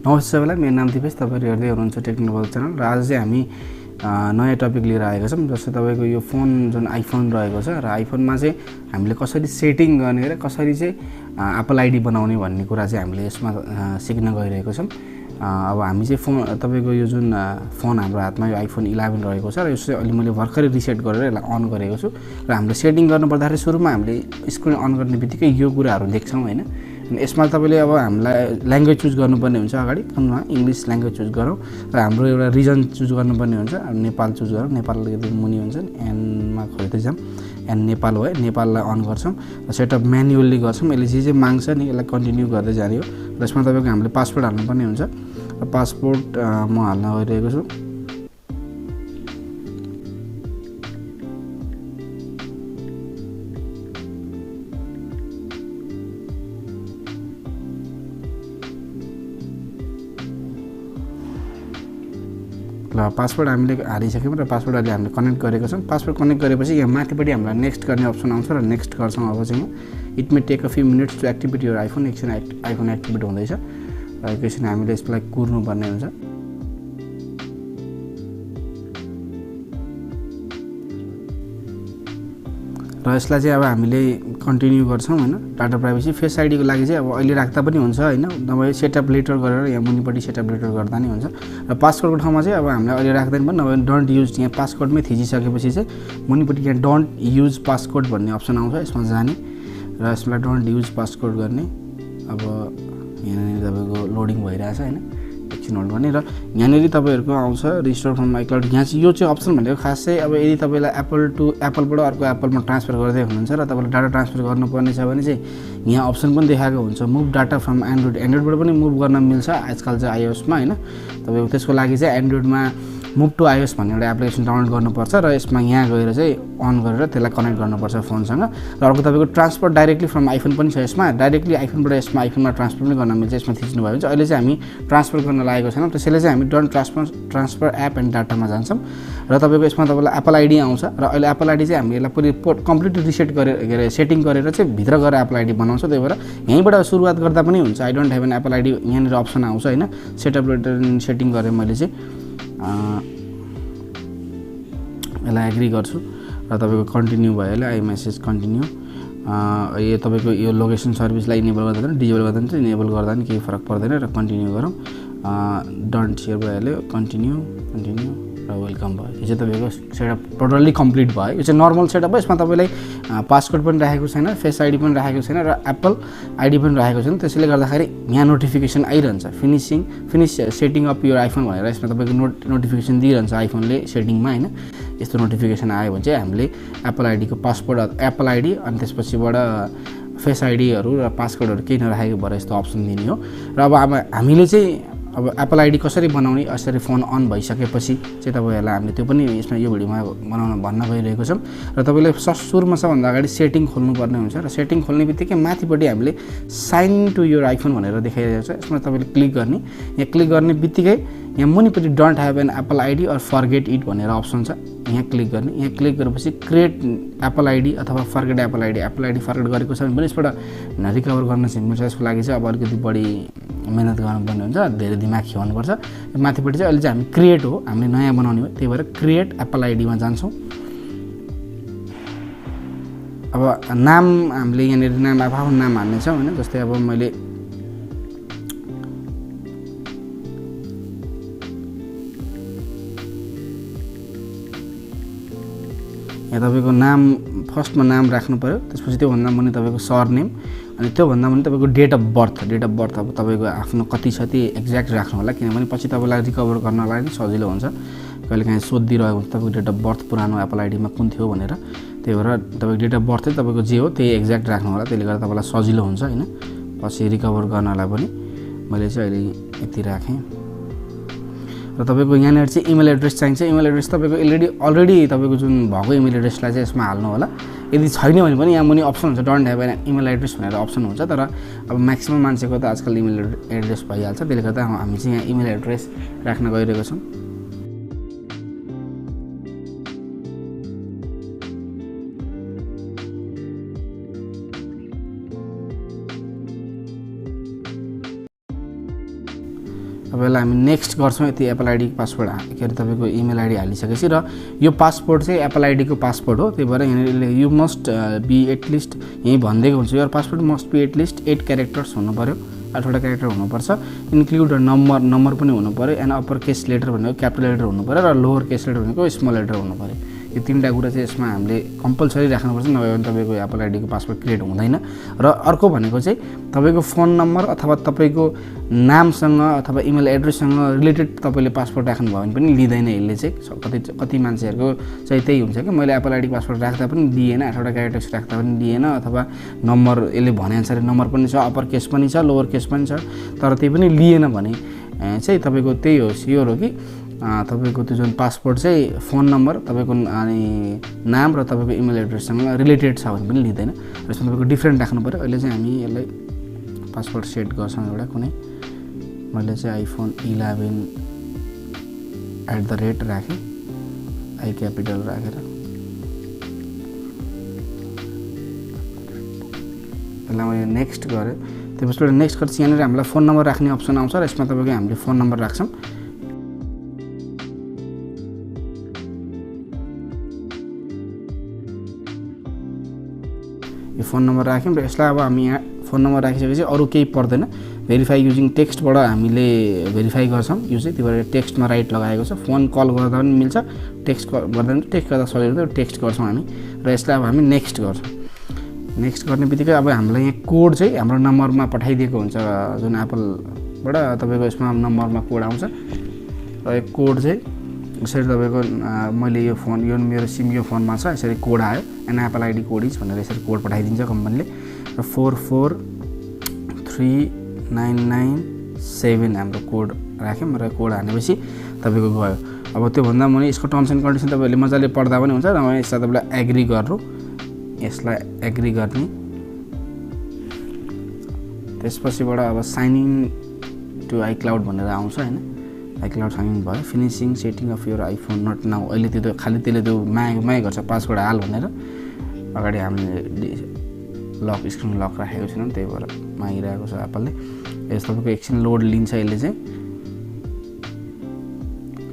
नमस्ते सबैलाई, मेरो नाम दिपेश, तपाईँहरू हेर्दै हुनुहुन्छ टेक्निकल च्यानल। र आज चाहिँ हामी नयाँ टपिक लिएर आएका छौँ, जस्तै तपाईँको यो फोन जुन आइफोन रहेको छ र आइफोनमा चाहिँ हामीले कसरी सेटिङ गर्ने र कसरी चाहिँ एप्पल आइडी बनाउने भन्ने कुरा चाहिँ हामीले यसमा सिक्न गइरहेको छौँ। अब हामी चाहिँ तपाईँको यो जुन फोन हाम्रो हातमा यो आइफोन 11 रहेको छ र यो चाहिँ अहिले मैले भर्खरै रिसेट गरेर यसलाई अन गरेको छु र हामीले सेटिङ गर्नुपर्दाखेरि सुरुमा हामीले स्क्रिन अन गर्ने बित्तिकै यो कुराहरू देख्छौँ होइन। यसमा तपाईँले अब हामीलाई ल्याङ्ग्वेज चुज गर्नुपर्ने हुन्छ, अगाडि कुनमा इङ्ग्लिस ल्याङ्ग्वेज चुज गरौँ र हाम्रो एउटा रिजन चुज गर्नुपर्ने हुन्छ। नेपाल चुज गरौँ, नेपाल मुनि हुन्छ एनमा खोज्दै जाऊँ, एन्ड नेपाल हो है, नेपाललाई अन गर्छौँ र सेटअप म्यानुअल्ली गर्छौँ। यसले जे माग्छ नि यसलाई कन्टिन्यू गर्दै जाने हो र यसमा तपाईँको हामीले पासवर्ड हाल्नुपर्ने हुन्छ र पासपोर्ट म हाल्न गइरहेको छु। ल पासवर्ड हामीले हालिसक्यौँ र पासवर्ड अहिले हामीले कनेक्ट गरेको छौँ। पासवर्ड कनेक्ट गरेपछि यहाँ माथिपट्टि हामीलाई नेक्स्ट गर्ने अप्सन आउँछ र नेक्स्ट गर्छौँ। अब चाहिँ it may take a few minutes to activate your iPhone. एकछिन आइफोन एक्टिभेट हुँदैछ र एकैछिन हामीले यसलाई कुर्नुपर्ने हुन्छ। र यसलाई चाहिँ अब हामीले कन्टिन्यू गर्छौँ होइन। डाटा प्राइभेसी फेस आइडीको लागि चाहिँ अब अहिले राख्दा पनि हुन्छ होइन, नभए सेटअप लेटर गरेर यहाँ मुनिपट्टि सेटअप लेटर गर्दा नि हुन्छ। र पासवर्डको ठाउँमा चाहिँ अब हामीले अहिले राख्दैन पनि, नभए डोन्ट युज यहाँ पासवर्डमै थिचिसकेपछि चाहिँ मुनिपट्टि यहाँ डोन्ट युज पासवर्ड भन्ने अप्सन आउँछ, यसमा जाने र यसलाई डोन्ट युज पासवर्ड गर्ने। अब यहाँनिर तपाईँको लोडिङ भइरहेछ होइन, एकछिन होल्ड गर्ने र यहाँनिर तपाईँहरूको आउँछ रिस्टोर फ्रम माइक्लाउड। यहाँ चाहिँ यो चाहिँ अप्सन भनेको खास चाहिँ अब यदि तपाईँलाई एप्पलबाट अर्को एप्पलमा ट्रान्सफर गर्दै हुनुहुन्छ र तपाईँले डाटा ट्रान्सफर गर्नुपर्ने छ भने चाहिँ यहाँ अप्सन पनि देखाएको हुन्छ, मुभ डाटा फ्रम एन्ड्रोइडबाट पनि मुभ गर्न मिल्छ आजकल चाहिँ आइओएसमा होइन। तपाईँको त्यसको लागि चाहिँ एन्ड्रोइडमा मुभ टु आइओएस भन्ने एउटा एप्लिकेसन डाउनलोड गर्नुपर्छ र यसमा यहाँ गएर चाहिँ अन गरेर त्यसलाई कनेक्ट गर्नुपर्छ फोनसँग। र अर्को तपाईँको ट्रान्सफर डाइरेक्टली फ्रम आइफोन पनि छ, यसमा डाइरेक्टली आइफोनबाट यसमा आइफोनमा ट्रान्सफर पनि गर्न मिल्छ। यसमा थिच्नु भयो भने चाहिँ अहिले चाहिँ हामी ट्रान्सफर गर्न लागेको छैनौँ, त्यसैले चाहिँ हामी डोन्ट ट्रान्सफर एप एन्ड डाटामा जान्छौँ र तपाईँको यसमा तपाईँलाई एप्पल आइडी आउँछ र अहिले एप्पल आइडी चाहिँ हामी यसलाई पुरै कम्प्लिटली रिसेट गरेर के अरे सेटिङ गरेर चाहिँ भित्र गएर एप्पल आइडी बनाउँछ। त्यही भएर यहीँबाट सुरुवात गर्दा पनि हुन्छ। I don't have an Apple ID यहाँनिर अप्सन आउँछ होइन, सेटअप लेटर सेटिङ गरेँ मैले चाहिँ यसलाई एग्री गर्छु र तपाईँको कन्टिन्यू भयो अहिले आई मेसेज कन्टिन्यू। यो तपाईँको यो लोकेसन सर्भिसलाई इनेबल गर्दा पनि डिजेबल गर्दा पनि इनेबल गर्दा पनि केही फरक पर्दैन र कन्टिन्यू गरौँ। डन्ट सेयर भइहाल्यो, कन्टिन्यू र वेलकम भयो। यो चाहिँ तपाईँको सेटअप टोटल्ली कम्प्लिट भयो। यो चाहिँ नर्मल सेटअप हो, यसमा तपाईँलाई पासवर्ड पनि राखेको छैन, फेस आइडी पनि राखेको छैन र एप्पल आइडी पनि राखेको छैन। त्यसैले गर्दाखेरि यहाँ नोटिफिकेसन आइरहन्छ फिनिस सेटिङ अप यो आइफोन भनेर यसमा तपाईँको नोटिफिकेसन दिइरहन्छ आइफोनले सेटिङमा होइन। यस्तो नोटिफिकेसन आयो भने चाहिँ हामीले एप्पल आइडीको पासवर्ड एप्पल आइडी अनि त्यसपछिबाट फेस आइडीहरू र पासवर्डहरू केही नराखेको भएर यस्तो अप्सन दिने हो। र अब हामीले चाहिँ अब एप्पल आइडी कसरी बनाउने, यसरी फोन अन भइसकेपछि चाहिँ तपाईँहरूलाई हामीले त्यो पनि यसमा यो भिडियोमा भन्न गइरहेको छौँ। र तपाईँले सुरुमा सबभन्दा अगाडि सेटिङ खोल्नुपर्ने हुन्छ र सेटिङ खोल्ने बित्तिकै माथिपट्टि हामीले साइन टु योर आइफोन भनेर देखाइरहेको छ, यसमा तपाईँले क्लिक गर्ने। यहाँ क्लिक गर्ने बित्तिकै यहाँ मुनिपट्टि don't have an Apple ID or forget it भनेर अप्सन छ, यहाँ क्लिक गर्ने। यहाँ क्लिक गरेपछि क्रिएट एप्पल आइडी अथवा फर्गेट एप्पल आइडी फर्गेट गरेको छ भने पनि यसबाट रिकभर गर्न चाहिँ मिल्छ। यसको लागि चाहिँ अब अलिकति बढी मेहनत गर्नुपर्ने हुन्छ, धेरै दिमाग खियाउनुपर्छ। माथिपट्टि चाहिँ अहिले चाहिँ हामी क्रिएट हो, हामीले नयाँ बनाउने हो, त्यही भएर क्रिएट एप्पल आइडीमा जान्छौँ। अब नाम हामीले यहाँनिर नाम आफ्नो नाम हाल्नेछौँ होइन। जस्तै अब मैले यहाँ तपाईँको नाम फर्स्टमा नाम राख्नु पऱ्यो, त्यसपछि त्योभन्दा मुनि तपाईँको सरनेम अनि त्योभन्दा मुनि तपाईँको डेट अफ बर्थ अब तपाईँको आफ्नो कति छ त्यो एक्ज्याक्ट राख्नु होला, किनभने पछि तपाईँलाई रिकभर गर्नलाई पनि सजिलो हुन्छ। कहिले काहीँ सोधिदिइरहेको हुन्छ तपाईँको डेट अफ बर्थ पुरानो एप्पल आइडीमा कुन थियो भनेर, त्यही भएर तपाईँको डेट अफ बर्थ चाहिँ तपाईँको जे हो त्यही एक्ज्याक्ट राख्नु होला, त्यसले गर्दा तपाईँलाई सजिलो हुन्छ होइन पछि रिकभर गर्नलाई पनि। मैले चाहिँ अहिले यति राखेँ र तपाईँको यहाँनिर चाहिँ इमेल एड्रेस चाहिन्छ। इमेल एड्रेस तपाईँको अलरेडी तपाईँको जुन भएको इमेल एड्रेसलाई चाहिँ यसमा हाल्नु होला। यदि छैन भने पनि यहाँ मुनि अप्सन हुन्छ don't have an email address भनेर अप्सन हुन्छ, तर अब म्याक्सिमम मान्छेको त आजकल इमेल एड्रेस भइहाल्छ, त्यसले गर्दा हामी चाहिँ यहाँ इमेल एड्रेस राख्न गइरहेको छौँ। अब यसलाई हामी नेक्स्ट गर्छौँ। यति एप्पल आइडीको पासवर्ड के अरे तपाईँको इमेल आइडी हालिसकेपछि र यो पासपोर्ट चाहिँ एप्पल आइडीको पासपोर्ट हो, त्यही भएर यहाँनिर यु मस्ट बी एटलिस्ट यहीँ भनिदिएको हुन्छ your passport must be at least 8 characters हुनु पऱ्यो, 8वटा क्यारेक्टर हुनुपर्छ, इन्क्लुड नम्बर पनि हुनु पऱ्यो, एन्ड अप्पर केस लेटर भनेको क्यापिटल लेटर हुनु पऱ्यो र लोवर केस लेटर भनेको स्मल लेटर हुनु पऱ्यो। यो 3टा कुरा चाहिँ यसमा हामीले कम्पलसरी राख्नुपर्छ, नभए भने तपाईँको एप्पल आइडीको पासवर्ड क्रिएट हुँदैन। र अर्को भनेको चाहिँ तपाईँको फोन नम्बर अथवा तपाईँको नामसँग अथवा इमेल एड्रेससँग रिलेटेड तपाईँले पासवर्ड राख्नुभयो भने पनि लिँदैन यसले चाहिँ। कति मान्छेहरूको चाहिँ त्यही हुन्छ कि मैले एप्पल आइडी पासवर्ड राख्दा पनि दिएन, 8वटा क्यारेक्टर्स राख्दा पनि दिएन, अथवा नम्बर यसले भनेअनुसार नम्बर पनि छ, अप्पर केस पनि छ, लोवर केस पनि छ, तर त्यही पनि लिएन भने चाहिँ तपाईँको त्यही हो, स्योर हो कि तपाईँको त्यो जुन पासपोर्ट चाहिँ फोन नम्बर, तपाईँको अनि नाम र तपाईँको इमेल एड्रेससँग रिलेटेड छ भने पनि लिँदैन। यसमा तपाईँको डिफ्रेन्ट राख्नु पऱ्यो। अहिले चाहिँ हामी यसलाई पासवर्ड सेट गर्छौँ एउटा कुनै, मैले चाहिँ iPhone 11 @ राखेँ, आई क्यापिटल राखेर यसलाई मैले नेक्स्ट गरेँ। त्यसपछि नेक्स्ट गरेपछि यहाँनिर हामीलाई फोन नम्बर राख्ने अप्सन आउँछ र यसमा तपाईँको हामीले फोन नम्बर राख्छौँ। यो फोन नम्बर राख्यौँ र यसलाई अब हामी यहाँ फोन नम्बर राखिसकेपछि अरू केही पर्दैन, भेरिफाई युजिङ टेक्स्टबाट हामीले भेरिफाई गर्छौँ। यो चाहिँ त्यही भएर टेक्स्टमा राइट लगाएको छ, फोन कल गर्दा पनि मिल्छ, टेक्स्ट गर्दा पनि टेक्स्ट गर्दा सजिलो टेक्स्ट गर्छौँ हामी र यसलाई अब हामी नेक्स्ट गर्छौँ। नेक्स्ट गर्ने बित्तिकै अब हामीलाई यहाँ कोड चाहिँ हाम्रो नम्बरमा पठाइदिएको हुन्छ, जुन एप्पलबाट तपाईँको यसमा नम्बरमा कोड आउँछ र यो कोड चाहिँ यसरी तपाईँको मैले यो फोन यो मेरो सिम यो फोनमा छ, यसरी कोड आयो an Apple ID code is भनेर यसरी कोड पठाइदिन्छ कम्पनीले र 44997 हाम्रो कोड राख्यौँ र कोड हानेपछि तपाईँको गयो। अब त्योभन्दा मुनि यसको टर्म्स एन्ड कन्डिसन तपाईँहरूले मजाले पढ्दा पनि हुन्छ र यसलाई तपाईँलाई एग्री गर्नु, यसलाई एग्री गर्ने। त्यसपछिबाट अब साइन इन टु iCloud भनेर आउँछ होइन, iCloud साइन इन भयो। Finishing setting of your iPhone not now, अहिले त्यो खालि त्यसले त्यो माया गर्छ पासवर्ड हाल भनेर, अगाडि हामीले लक स्क्रिन लक राखेको छैनौँ त्यही भएर मागिरहेको छ एप्पलले। यस तपाईँको एकछिन लोड लिन्छ, यसले चाहिँ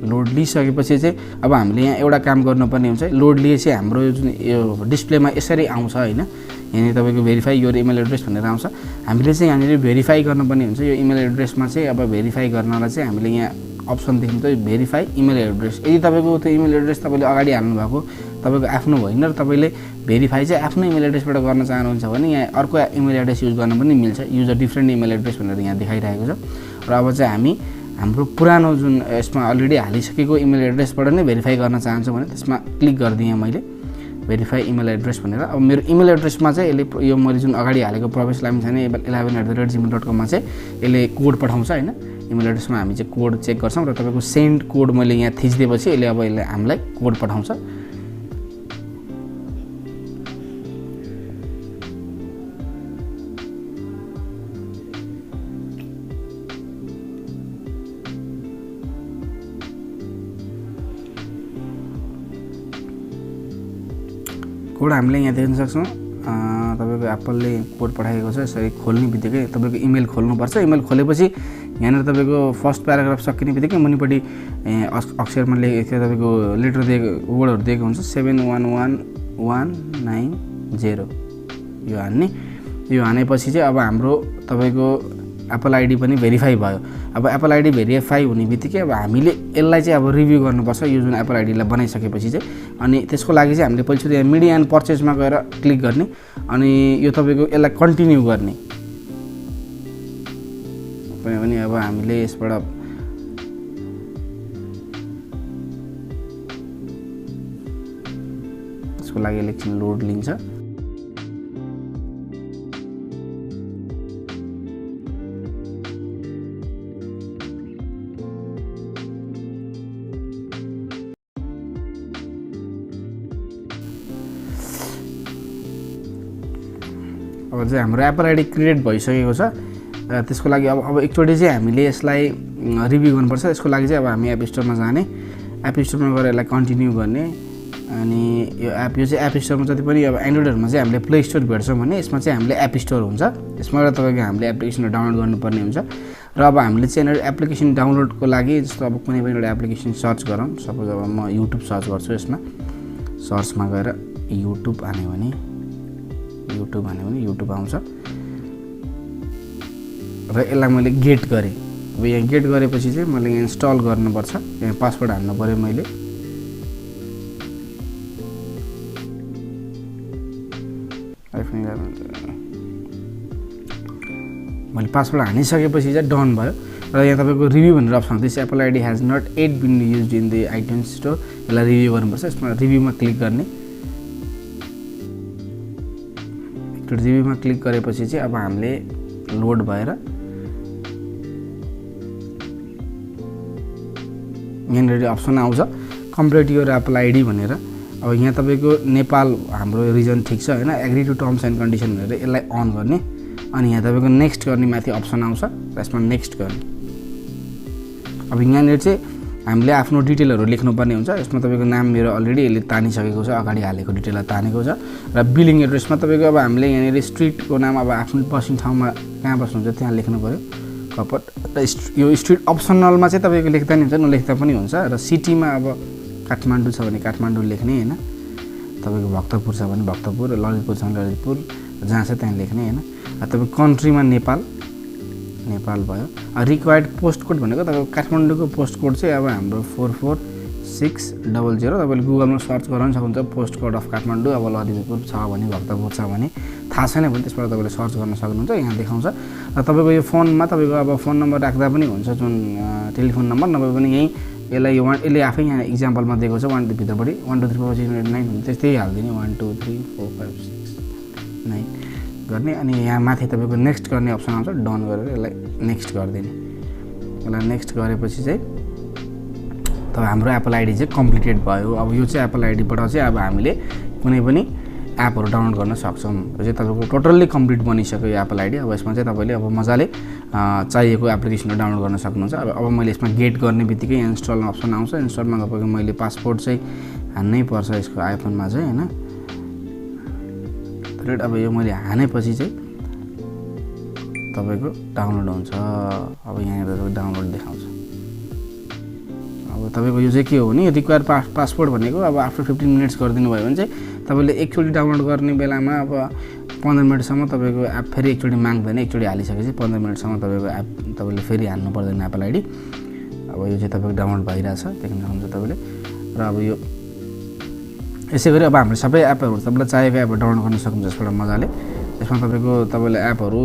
लोड लिइसकेपछि चाहिँ अब हामीले यहाँ एउटा काम गर्नुपर्ने हुन्छ। लोड लिएपछि हाम्रो जुन यो डिस्प्लेमा यसरी आउँछ होइन, यहाँनिर तपाईँको भेरिफाई योर इमेल एड्रेस भनेर आउँछ। हामीले चाहिँ यहाँनिर भेरिफाई गर्नुपर्ने हुन्छ। यो इमेल एड्रेसमा चाहिँ अब भेरिफाई गर्नलाई चाहिँ हामीले यहाँ अप्सन देख्नु त भेरिफाई इमेल एड्रेस। यदि तपाईँको त्यो इमेल एड्रेस तपाईँले अगाडि हाल्नुभएको तपाईँको आफ्नो होइन र तपाईँले भेरिफाई चाहिँ आफ्नो इमेल एड्रेसबाट गर्न चाहनुहुन्छ भने यहाँ अर्को इमेल एड्रेस युज गर्न पनि मिल्छ। Use a different email address भनेर यहाँ देखाइरहेको छ। र अब चाहिँ हामी हाम्रो पुरानो जुन यसमा अलरेडी हालिसकेको इमेल एड्रेसबाट नै भेरिफाई गर्न चाहन्छु भने त्यसमा क्लिक गरिदिएँ मैले भेरिफाई इमेल एड्रेस भनेर। अब मेरो इमेल एड्रेसमा चाहिँ यसले यो मैले जुन अगाडि हालेको प्रवेश लाइन छैन 11@gmail.com मा चाहिँ यसले कोड पठाउँछ होइन। इमेल एड्रेसमा हामी चाहिँ कोड चेक गर्छौँ र तपाईँको सेन्ड कोड मैले यहाँ थिचिदिएपछि यसले अब यसले हामीलाई कोड पठाउँछ। कोड हामीले यहाँ देख्न सक्छौँ। तपाईँको एप्पलले कोड पठाएको छ। यसरी खोल्ने बित्तिकै तपाईँको इमेल खोल्नुपर्छ। इमेल खोलेपछि यहाँनिर तपाईँको फर्स्ट प्याराग्राफ सकिने बित्तिकै मुनिपट्टि अक्षरमा लेखेको तपाईँको लेटर दिएको वर्डहरू दिएको हुन्छ 711190 यो हान्ने। यो हानेपछि चाहिँ अब हाम्रो तपाईँको एप्पल आइडी पनि भेरिफाई भयो। अब एप्पल आइडी भेरिफाई हुने बित्तिकै अब हामीले यसलाई चाहिँ अब रिभ्यू गर्नुपर्छ यो जुन एप्पल आइडीलाई बनाइसकेपछि चाहिँ। अनि त्यसको लागि चाहिँ हामीले पहिलोचोटि यहाँ मिडिया एन्ड पर्चेजमा गएर क्लिक गर्ने अनि यो तपाईँको यसलाई कन्टिन्यू गर्ने। पनि अब हामीले यसबाट यसको लागि एकछिन लोड लिन्छ। अब चाहिँ हाम्रो एप्पल आइडी क्रिएट भइसकेको छ। त्यसको लागि अब एकचोटि चाहिँ हामीले यसलाई रिभ्यू गर्नुपर्छ। यसको लागि चाहिँ अब हामी एप स्टोरमा जाने, एप स्टोरमा गएर यसलाई कन्टिन्यू गर्ने। अनि यो चाहिँ एप स्टोरमा जति पनि अब एन्ड्रोइडहरूमा चाहिँ हामीले प्ले स्टोर भेट्छौँ भने यसमा चाहिँ हामीले एप स्टोर हुन्छ। यसमा तपाईँको हामीले एप्लिकेसनहरू डाउनलोड गर्नुपर्ने हुन्छ र अब हामीले चाहिँ एप्लिकेसन डाउनलोडको लागि जस्तो अब कुनै पनि एउटा एप्लिकेसन सर्च गरौँ। सपोज अब म युट्युब सर्च गर्छु, यसमा सर्चमा गएर युट्युब हान्यो भने युट्युब आउँछ र यसलाई मैले गेट गरेँ। अब यहाँ गेट गरेपछि चाहिँ मैले यहाँ इन्स्टल गर्नुपर्छ, यहाँ पासवर्ड हाल्नु पऱ्यो। मैले पासवर्ड हानिसकेपछि चाहिँ डन भयो र यहाँ तपाईँको रिभ्यू भनेर option this Apple ID has not yet been used in the iTunes store. यसलाई रिभ्यू गर्नुपर्छ। यसमा रिभ्यूमा क्लिक गर्ने। रिभ्यूमा क्लिक गरेपछि चाहिँ अब हामीले लोड भएर यहाँनिर अप्सन आउँछ कम्प्लिट योर एप्पल आइडी भनेर। अब यहाँ तपाईँको नेपाल हाम्रो रिजन ठिक छ होइन, agree to terms and condition भनेर यसलाई अन गर्ने अनि यहाँ तपाईँको नेक्स्ट गर्ने माथि अप्सन आउँछ र यसमा नेक्स्ट गर्ने। अब यहाँनिर चाहिँ हामीले आफ्नो डिटेलहरू लेख्नुपर्ने हुन्छ। यसमा तपाईँको नाम मेरो अलरेडी यसले तानिसकेको छ, अगाडि हालेको डिटेललाई तानेको छ र बिलिङ एड्रेसमा तपाईँको अब हामीले यहाँनिर स्ट्रिटको नाम अब आफ्नो बस्ने ठाउँमा कहाँ बस्नुहुन्छ त्यहाँ लेख्नु पऱ्यो कपट। र यो स्ट्रिट अप्सनलमा चाहिँ तपाईँको लेख्दा नि हुन्छ, नलेख्दा पनि हुन्छ। र सिटीमा अब काठमाडौँ छ भने काठमाडौँ लेख्ने होइन, तपाईँको भक्तपुर छ भने भक्तपुर, ललितपुर छ भने ललितपुर, जहाँ छ त्यहाँ लेख्ने होइन। तपाईँको कन्ट्रीमा नेपाल भयो। रिक्वायर्ड पोस्ट कोड भनेको तपाईँको काठमाडौँको पोस्ट कोड चाहिँ अब हाम्रो 44600। तपाईँले गुगलमा सर्च गराउन सक्नुहुन्छ पोस्ट कोड अफ काठमाडौँ। अब ललितपुर छ भने भक्तपुर छ भने थाहा छैन भने त्यसबाट तपाईँले सर्च गर्न सक्नुहुन्छ, यहाँ देखाउँछ। र तपाईँको यो फोनमा तपाईँको अब फोन नम्बर राख्दा पनि हुन्छ, जुन टेलिफोन नम्बर नभए पनि यहीँ यसले आफै यहाँ इक्जाम्पलमा दिएको छ 1 भित्रपट्टि 1 2 3 4 5 6 7 8 9 त्यस्तै हालिदिने 1 2 3 4 5 6 9 गर्ने। अनि यहाँ माथि तपाईँको नेक्स्ट गर्ने अप्सन आउँछ, डन गरेर यसलाई नेक्स्ट गरिदिने। यसलाई नेक्स्ट गरेपछि चाहिँ तपाईँ हाम्रो एप्पल आइडी चाहिँ कम्प्लिटेड भयो। अब यो चाहिँ एप्पल आइडीबाट चाहिँ अब हामीले कुनै पनि एपहरू डाउनलोड गर्न सक्छौँ। यो चाहिँ तपाईँको टोटल्ली कम्प्लिट बनिसक्यो यो एप्पल आइडी। अब यसमा चाहिँ तपाईँले अब मजाले चाहिएको एप्लिकेसनहरू डाउनलोड गर्न सक्नुहुन्छ। अब मैले यसमा गेट गर्ने बित्तिकै इन्स्टल अप्सन आउँछ। इन्स्टलमा तपाईँको मैले पासपोर्ट चाहिँ हान्नै पर्छ यसको आइफोनमा चाहिँ होइन। अब यो मैले हानेपछि चाहिँ तपाईँको डाउनलोड हुन्छ। अब यहाँनिर डाउनलोड देखाउँछ। अब तपाईँको यो चाहिँ के हो भने रिक्वायर पासपोर्ट भनेको अब आफ्टर 15 मिनट्स गरिदिनु भयो भने चाहिँ तपाईँले एकचोटि डाउनलोड गर्ने बेलामा अब 15 मिनटसम्म तपाईँको एप फेरि एकचोटि माग्दैन। एकचोटि हालिसकेपछि 15 मिनटसम्म तपाईँको एप तपाईँले फेरि हाल्नु पर्दैन एप्पल आइडी। अब यो चाहिँ तपाईँको डाउनलोड भइरहेछ, देख्न सक्नुहुन्छ तपाईँले। र अब यो यसै गरी अब हाम्रो सबै एपहरू तपाईँलाई चाहिएको एपहरू डाउनलोड गर्न सक्नुहुन्छ यसबाट मजाले। यसमा तपाईँले एपहरू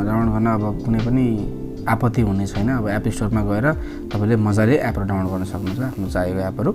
डाउनलोड गर्न अब कुनै पनि आपत्ति हुने छैन। अब एप स्टोरमा गएर तपाईँले मजाले एपहरू डाउनलोड गर्न सक्नुहुन्छ आफ्नो चाहिएको एपहरू।